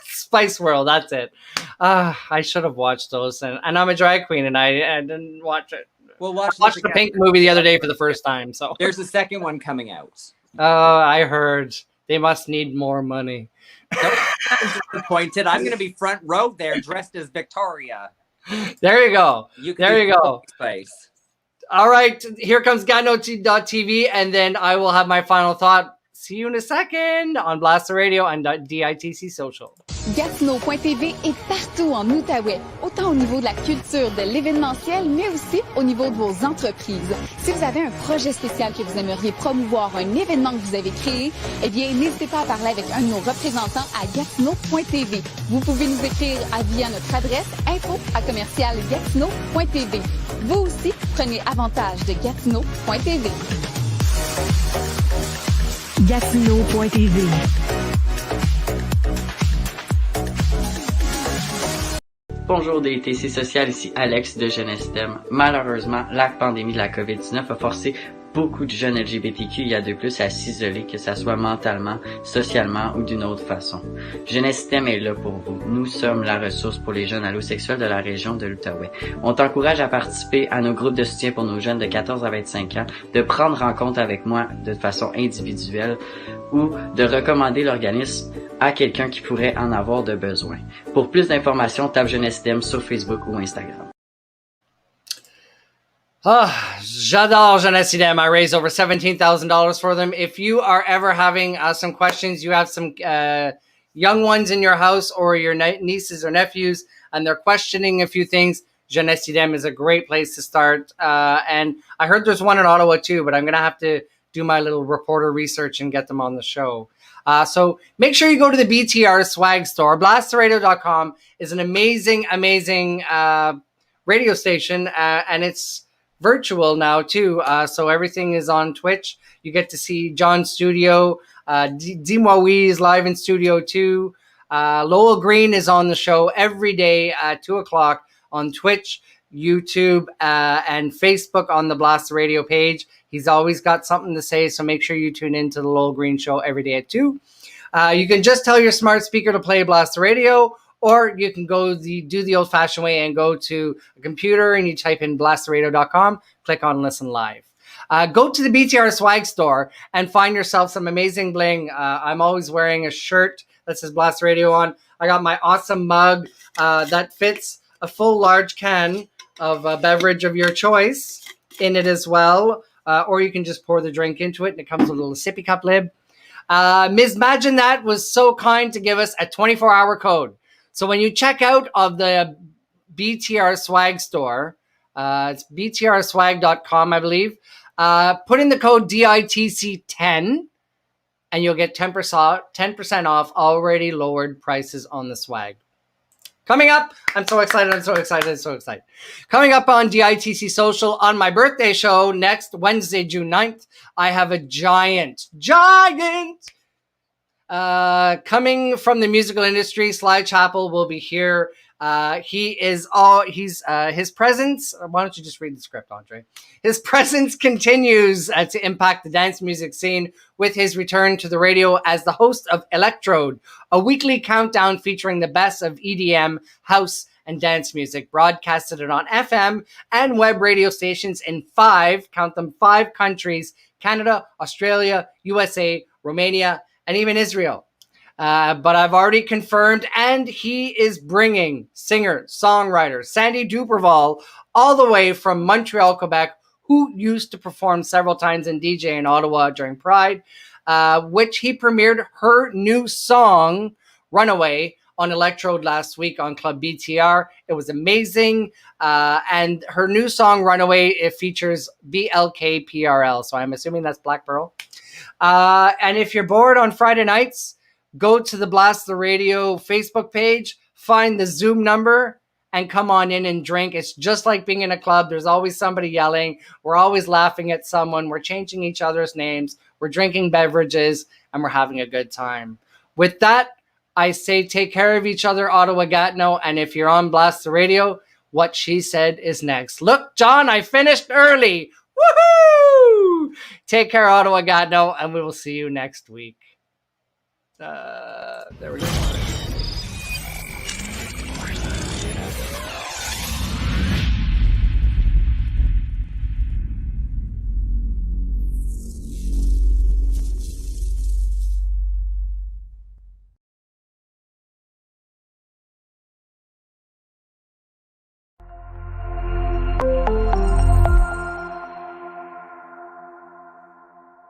Spice World, that's it. I should have watched those, and I'm a drag queen, and I didn't watch it. Well, I watched the Pink movie the other day for the first time. So there's a second one coming out. Oh, I heard they must need more money. I'm disappointed. I'm going to be front row there, dressed as Victoria. There you go. There you go. Space. All right, here comes GatNo.tv, and then I will have my final thought. See you in a second on Blast the Radio and DITC Social. Gatineau.tv est partout en Outaouais, autant au niveau de la culture, de l'événementiel, mais aussi au niveau de vos entreprises. Si vous avez un projet spécial que vous aimeriez promouvoir, un événement que vous avez créé, eh bien, n'hésitez pas à parler avec un de nos représentants à Gatineau.tv. Vous pouvez nous écrire via notre adresse info@commercialgatineau.tv. Vous aussi, prenez avantage de Gatineau.tv. Gatineau.tv. Bonjour DITC Social, ici Alex de Jeunesse STEM. Malheureusement, la pandémie de la COVID-19 a forcé beaucoup de jeunes LGBTQIA2+, à s'isoler, que ce soit mentalement, socialement ou d'une autre façon. Jeunesse STEM est là pour vous. Nous sommes la ressource pour les jeunes allosexuels de la région de l'Outaouais. On t'encourage à participer à nos groupes de soutien pour nos jeunes de 14 à 25 ans, de prendre rencontre avec moi de façon individuelle ou de recommander l'organisme à quelqu'un qui pourrait en avoir de besoin. Pour plus d'informations, tape Jeunesse STEM sur Facebook ou Instagram. J'adore Jeunesse STEM. I raised over $17,000 for them. If you are ever having some questions, you have some young ones in your house or your nieces or nephews, and they're questioning a few things, Jeunesse STEM is a great place to start. And I heard there's one in Ottawa too, but I'm going to have to do my little reporter research and get them on the show. So make sure you go to the BTR swag store. BlastTheRadio.com is an amazing, amazing radio station, and it's virtual now too. So everything is on Twitch. You get to see John's studio. Dis-moi Oui is live in studio too. Lowell Green is on the show every day at 2 o'clock on Twitch. YouTube, and Facebook on the Blast the Radio page. He's always got something to say, so make sure you tune into the Lowell Green Show every day at 2. You can just tell your smart speaker to play Blast the Radio, or you can do the old-fashioned way and go to a computer and you type in blasttheradio.com, click on Listen Live. Go to the BTR swag store and find yourself some amazing bling. I'm always wearing a shirt that says Blast Radio on. I got my awesome mug that fits a full large can of a beverage of your choice in it as well. Or you can just pour the drink into it and it comes with a little sippy cup lid. Ms. Imagine That was so kind to give us a 24-hour code. So when you check out of the BTR swag store, it's btrswag.com, I believe. Put in the code DITC10 and you'll get 10% off already lowered prices on the swag. Coming up, I'm so excited. Coming up on DITC Social on my birthday show next Wednesday, June 9th, I have a giant coming from the musical industry. Sly Chappell will be here. His presence. Why don't you just read the script, Andre? His presence continues to impact the dance music scene with his return to the radio as the host of Electrode, a weekly countdown featuring the best of EDM, house, and dance music, broadcasted on FM and web radio stations in 5 countries: Canada, Australia, USA, Romania, and even Israel. But I've already confirmed, and he is bringing singer-songwriter Sandy Duperval all the way from Montreal, Quebec, who used to perform several times and DJ in Ottawa during Pride, which he premiered her new song, Runaway, on Electrode last week on Club BTR. It was amazing. And her new song, Runaway, it features BLKPRL. So I'm assuming that's Black Pearl. And if you're bored on Friday nights, go to the Blast the Radio Facebook page, find the Zoom number, and come on in and drink. It's just like being in a club. There's always somebody yelling. We're always laughing at someone. We're changing each other's names. We're drinking beverages, and we're having a good time. With that, I say take care of each other, Ottawa Gatineau. And if you're on Blast the Radio, What She Said is next. Look, John, I finished early. Woohoo! Take care, Ottawa Gatineau, and we will see you next week. There we go.